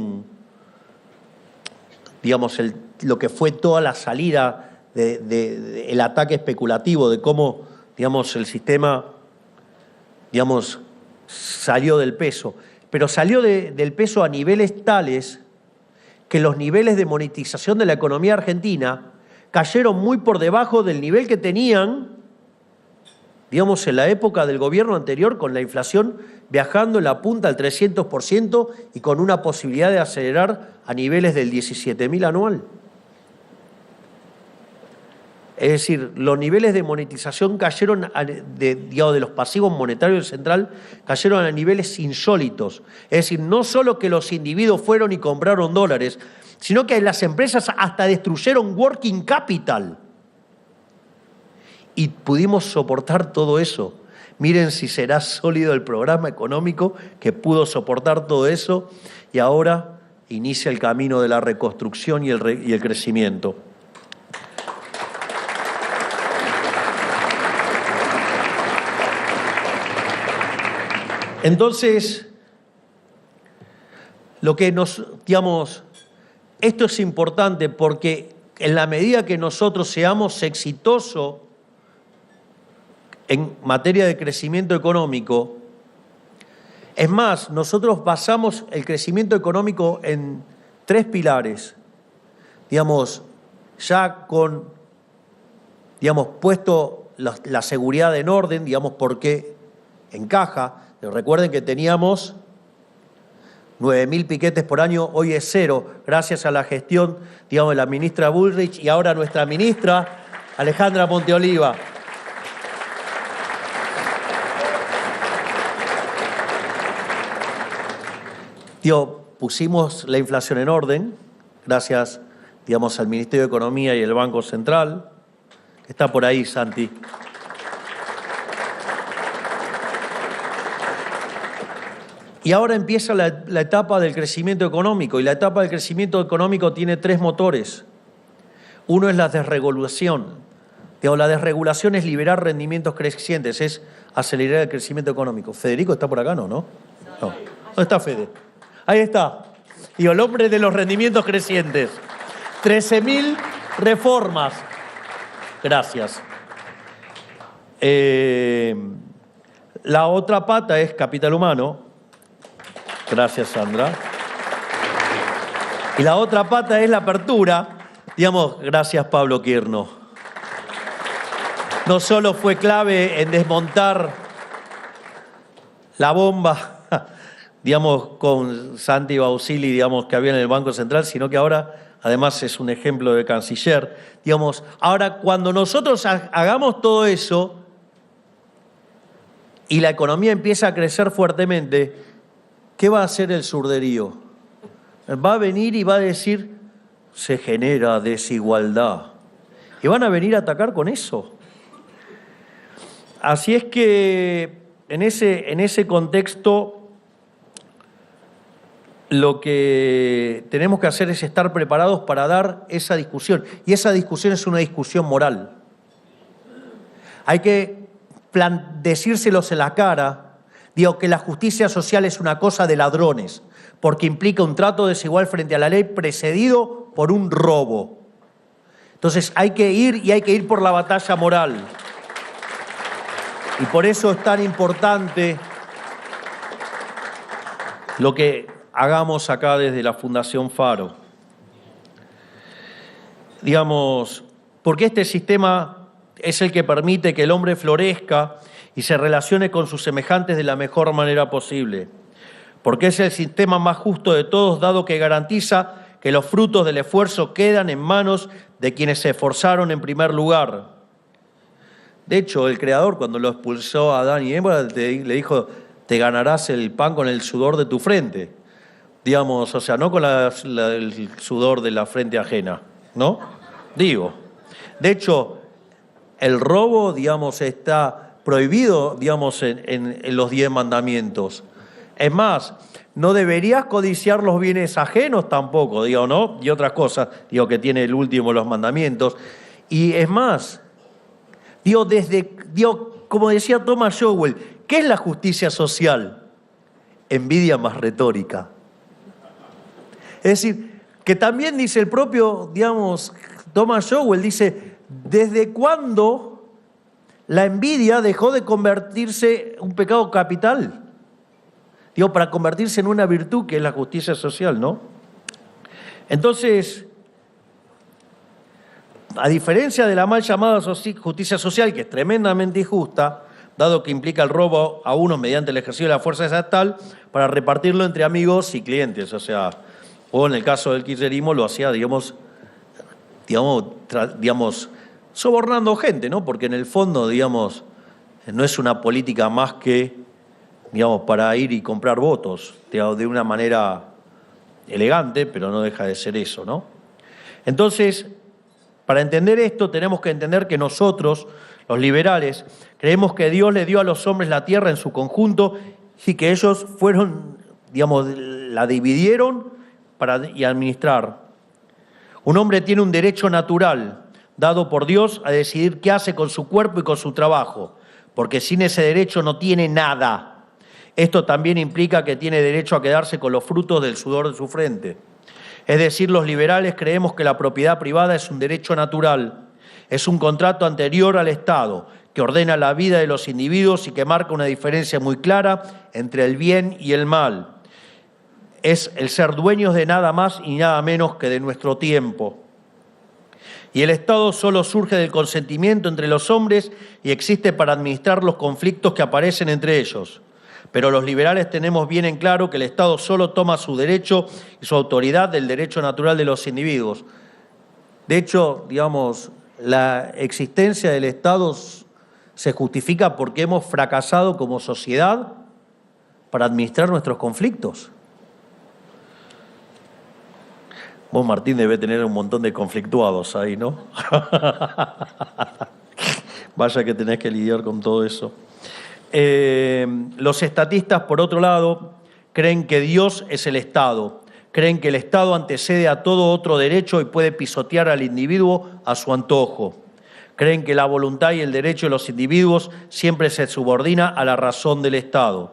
digamos, lo que fue toda la salida el ataque especulativo, de cómo, digamos, el sistema, digamos, salió del peso. Pero salió del peso a niveles tales que los niveles de monetización de la economía argentina cayeron muy por debajo del nivel que tenían, digamos, en la época del gobierno anterior, con la inflación viajando en la punta al 300% y con una posibilidad de acelerar a niveles del 17.000 anual. Es decir, los niveles de monetización cayeron, digamos, de los pasivos monetarios del central, cayeron a niveles insólitos. Es decir, no solo que los individuos fueron y compraron dólares, sino que las empresas hasta destruyeron working capital. Y pudimos soportar todo eso. Miren si será sólido el programa económico que pudo soportar todo eso y ahora inicia el camino de la reconstrucción y el crecimiento. Entonces, esto es importante porque en la medida que nosotros seamos exitosos en materia de crecimiento económico, es más, nosotros basamos el crecimiento económico en 3 pilares, digamos, ya con, digamos, puesto la seguridad en orden, digamos, porque encaja. Recuerden que teníamos 9.000 piquetes por año, hoy es 0, gracias a la gestión, digamos, de la ministra Bullrich y ahora nuestra ministra Alejandra Monteoliva. Pusimos la inflación en orden, gracias, digamos, al Ministerio de Economía y el Banco Central. Está por ahí, Santi. Y ahora empieza la etapa del crecimiento económico, y la etapa del crecimiento económico tiene 3 motores. Uno es la desregulación. La desregulación es liberar rendimientos crecientes, es acelerar el crecimiento económico. ¿Federico está por acá? No. ¿Dónde está Fede? Ahí está. El hombre de los rendimientos crecientes. 13.000 reformas. Gracias. La otra pata es capital humano. Gracias, Sandra. Y la otra pata es la apertura. Digamos, gracias, Pablo Quirno. No solo fue clave en desmontar la bomba, digamos, con Santi Bausili, digamos, que había en el Banco Central, sino que ahora, además, es un ejemplo de canciller. Digamos, ahora, cuando nosotros hagamos todo eso y la economía empieza a crecer fuertemente, ¿qué va a hacer el surderío? Va a venir y va a decir, se genera desigualdad. Y van a venir a atacar con eso. Así es que en ese contexto lo que tenemos que hacer es estar preparados para dar esa discusión. Y esa discusión es una discusión moral. Hay que decírselos en la cara. Digo que la justicia social es una cosa de ladrones, porque implica un trato desigual frente a la ley precedido por un robo. Entonces hay que ir por la batalla moral. Y por eso es tan importante lo que hagamos acá desde la Fundación Faro. Digamos, porque este sistema es el que permite que el hombre florezca y se relacione con sus semejantes de la mejor manera posible, porque es el sistema más justo de todos, dado que garantiza que los frutos del esfuerzo quedan en manos de quienes se esforzaron en primer lugar. De hecho, el Creador, cuando lo expulsó a Adán y Eva, le dijo, te ganarás el pan con el sudor de tu frente. Digamos, o sea, no con el sudor de la frente ajena, ¿no? Digo, de hecho, el robo, digamos, está prohibido, digamos, en los 10 mandamientos. Es más, no deberías codiciar los bienes ajenos tampoco, digo, ¿no? Y otras cosas, digo, que tiene el último de los mandamientos. Y es más, digo, como decía Thomas Sowell, ¿qué es la justicia social? Envidia más retórica. Es decir, que también dice el propio, digamos, Thomas Sowell, dice, ¿desde cuándo la envidia dejó de convertirse en un pecado capital? Digo, para convertirse en una virtud que es la justicia social, ¿no? Entonces, a diferencia de la mal llamada justicia social, que es tremendamente injusta, dado que implica el robo a unos mediante el ejercicio de la fuerza estatal para repartirlo entre amigos y clientes, o sea, o en el caso del kirchnerismo lo hacía, digamos, sobornando gente, ¿no? Porque en el fondo, digamos, no es una política más que, digamos, para ir y comprar votos, de una manera elegante, pero no deja de ser eso, ¿no? Entonces, para entender esto, tenemos que entender que nosotros, los liberales, creemos que Dios le dio a los hombres la tierra en su conjunto y que ellos fueron, digamos, la dividieron y administrar. Un hombre tiene un derecho natural dado por Dios a decidir qué hace con su cuerpo y con su trabajo, porque sin ese derecho no tiene nada. Esto también implica que tiene derecho a quedarse con los frutos del sudor de su frente. Es decir, los liberales creemos que la propiedad privada es un derecho natural, es un contrato anterior al Estado que ordena la vida de los individuos y que marca una diferencia muy clara entre el bien y el mal. Es el ser dueños de nada más y nada menos que de nuestro tiempo. Y el Estado solo surge del consentimiento entre los hombres y existe para administrar los conflictos que aparecen entre ellos. Pero los liberales tenemos bien en claro que el Estado solo toma su derecho y su autoridad del derecho natural de los individuos. De hecho, digamos, la existencia del Estado se justifica porque hemos fracasado como sociedad para administrar nuestros conflictos. Vos, Martín, debe tener un montón de conflictuados ahí, ¿no? Vaya que tenés que lidiar con todo eso. Los estatistas, por otro lado, creen que Dios es el Estado. Creen que el Estado antecede a todo otro derecho y puede pisotear al individuo a su antojo. Creen que la voluntad y el derecho de los individuos siempre se subordina a la razón del Estado.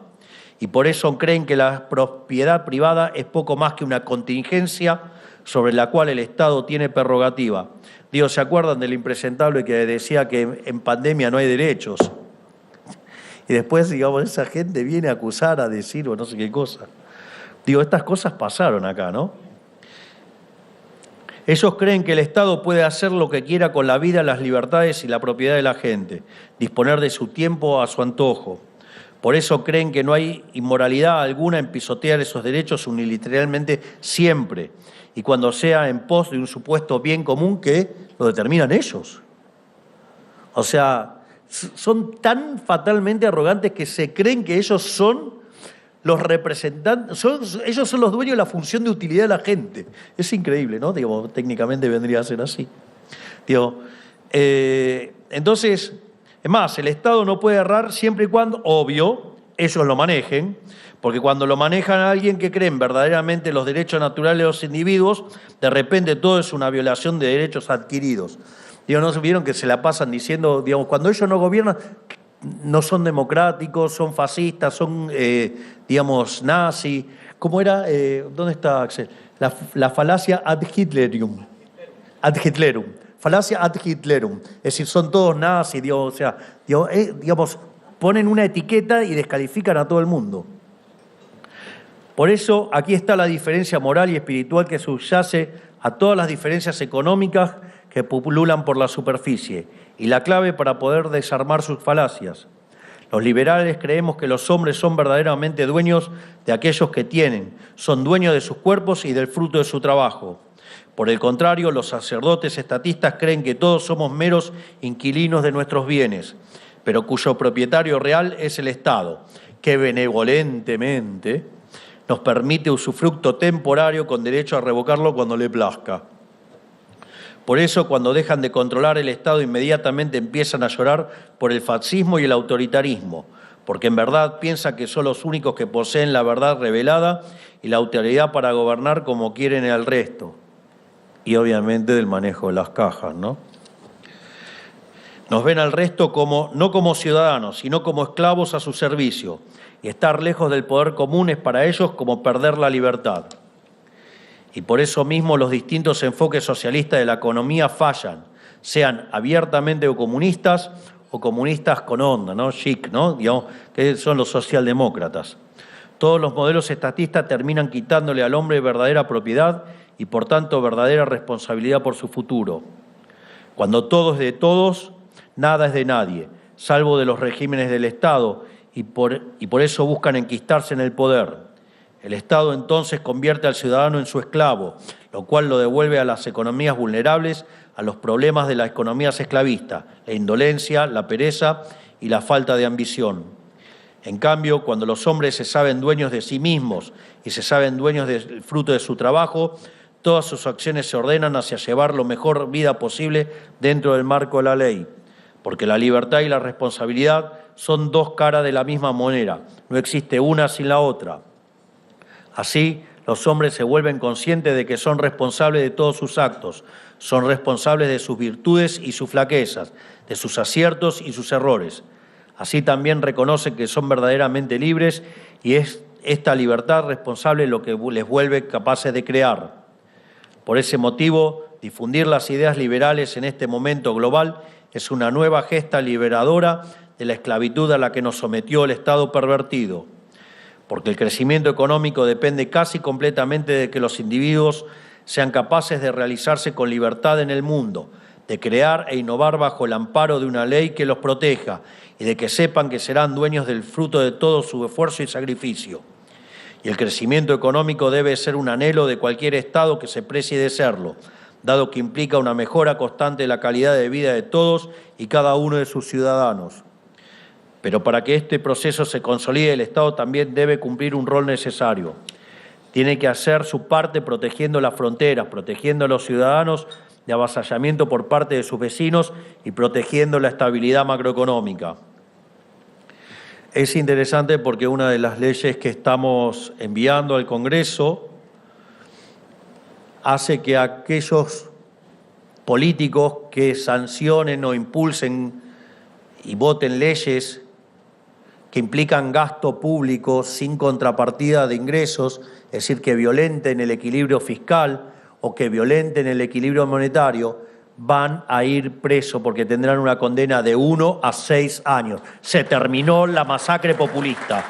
Y por eso creen que la propiedad privada es poco más que una contingencia sobre la cual el Estado tiene prerrogativa. Digo, ¿se acuerdan del impresentable que decía que en pandemia no hay derechos? Y después, digamos, esa gente viene a acusar, a decir o no sé qué cosa. Digo, estas cosas pasaron acá, ¿no? Ellos creen que el Estado puede hacer lo que quiera con la vida, las libertades y la propiedad de la gente, disponer de su tiempo a su antojo. Por eso creen que no hay inmoralidad alguna en pisotear esos derechos unilateralmente siempre, y cuando sea en pos de un supuesto bien común que lo determinan ellos. O sea, son tan fatalmente arrogantes que se creen que ellos son los representantes, ellos son los dueños de la función de utilidad de la gente. Es increíble, ¿no? Digo, técnicamente vendría a ser así. Digo, entonces, es más, el Estado no puede errar siempre y cuando, obvio, ellos lo manejen, porque cuando lo manejan a alguien que creen verdaderamente los derechos naturales de los individuos, de repente todo es una violación de derechos adquiridos. Digo, ¿no vieron que se la pasan diciendo, digamos, cuando ellos no gobiernan, no son democráticos, son fascistas, son, digamos, nazis? ¿Cómo era? ¿Dónde está Axel? La falacia ad Hitlerium. Ad Hitlerum. Falacia ad Hitlerum. Es decir, son todos nazis, digamos, o sea, digamos, ponen una etiqueta y descalifican a todo el mundo. Por eso, aquí está la diferencia moral y espiritual que subyace a todas las diferencias económicas que pululan por la superficie y la clave para poder desarmar sus falacias. Los liberales creemos que los hombres son verdaderamente dueños de aquellos que tienen, son dueños de sus cuerpos y del fruto de su trabajo. Por el contrario, los sacerdotes estatistas creen que todos somos meros inquilinos de nuestros bienes, pero cuyo propietario real es el Estado, que benevolentemente nos permite usufructo temporario con derecho a revocarlo cuando le plazca. Por eso, cuando dejan de controlar el Estado, inmediatamente empiezan a llorar por el fascismo y el autoritarismo, porque en verdad piensan que son los únicos que poseen la verdad revelada y la autoridad para gobernar como quieren el resto. Y obviamente del manejo de las cajas, ¿no? Nos ven al resto no como ciudadanos, sino como esclavos a su servicio. Y estar lejos del poder común es para ellos como perder la libertad. Y por eso mismo los distintos enfoques socialistas de la economía fallan, sean abiertamente comunistas o comunistas con onda, ¿no? Chic, ¿no? Digamos, que son los socialdemócratas. Todos los modelos estatistas terminan quitándole al hombre verdadera propiedad y por tanto verdadera responsabilidad por su futuro. Cuando todo es de todos, nada es de nadie, salvo de los regímenes del Estado, y por eso buscan enquistarse en el poder. El Estado entonces convierte al ciudadano en su esclavo, lo cual lo devuelve a las economías vulnerables, a los problemas de las economías esclavistas, la indolencia, la pereza y la falta de ambición. En cambio, cuando los hombres se saben dueños de sí mismos y se saben dueños del fruto de su trabajo, todas sus acciones se ordenan hacia llevar la mejor vida posible dentro del marco de la ley, porque la libertad y la responsabilidad son dos caras de la misma moneda, no existe una sin la otra. Así, los hombres se vuelven conscientes de que son responsables de todos sus actos, son responsables de sus virtudes y sus flaquezas, de sus aciertos y sus errores. Así también reconocen que son verdaderamente libres y es esta libertad responsable lo que les vuelve capaces de crear. Por ese motivo, difundir las ideas liberales en este momento global es una nueva gesta liberadora de la esclavitud a la que nos sometió el Estado pervertido. Porque el crecimiento económico depende casi completamente de que los individuos sean capaces de realizarse con libertad en el mundo, de crear e innovar bajo el amparo de una ley que los proteja y de que sepan que serán dueños del fruto de todo su esfuerzo y sacrificio. Y el crecimiento económico debe ser un anhelo de cualquier Estado que se precie de serlo, dado que implica una mejora constante de la calidad de vida de todos y cada uno de sus ciudadanos. Pero para que este proceso se consolide, el Estado también debe cumplir un rol necesario. Tiene que hacer su parte protegiendo las fronteras, protegiendo a los ciudadanos de avasallamiento por parte de sus vecinos y protegiendo la estabilidad macroeconómica. Es interesante porque una de las leyes que estamos enviando al Congreso hace que aquellos políticos que sancionen o impulsen y voten leyes que implican gasto público sin contrapartida de ingresos, es decir, que violenten el equilibrio fiscal o que violenten el equilibrio monetario, van a ir presos porque tendrán una condena de 1 a 6 años. Se terminó la masacre populista.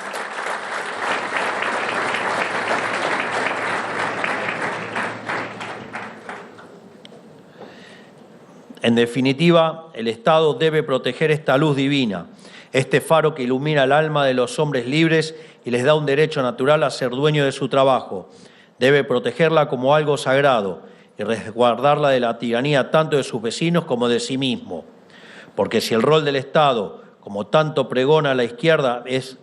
En definitiva, el Estado debe proteger esta luz divina, este faro que ilumina el alma de los hombres libres y les da un derecho natural a ser dueño de su trabajo. Debe protegerla como algo sagrado y resguardarla de la tiranía tanto de sus vecinos como de sí mismo. Porque si el rol del Estado, como tanto pregona la izquierda, es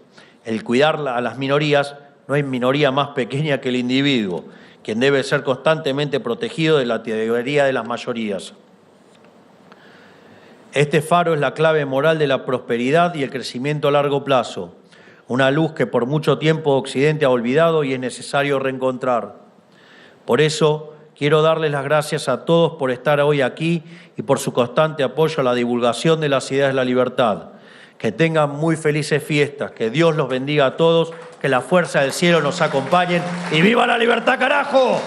el cuidar a las minorías, no hay minoría más pequeña que el individuo, quien debe ser constantemente protegido de la teoría de las mayorías. Este faro es la clave moral de la prosperidad y el crecimiento a largo plazo, una luz que por mucho tiempo Occidente ha olvidado y es necesario reencontrar. Por eso, quiero darles las gracias a todos por estar hoy aquí y por su constante apoyo a la divulgación de las ideas de la libertad. Que tengan muy felices fiestas, que Dios los bendiga a todos, que la fuerza del cielo nos acompañe y ¡viva la libertad, carajo!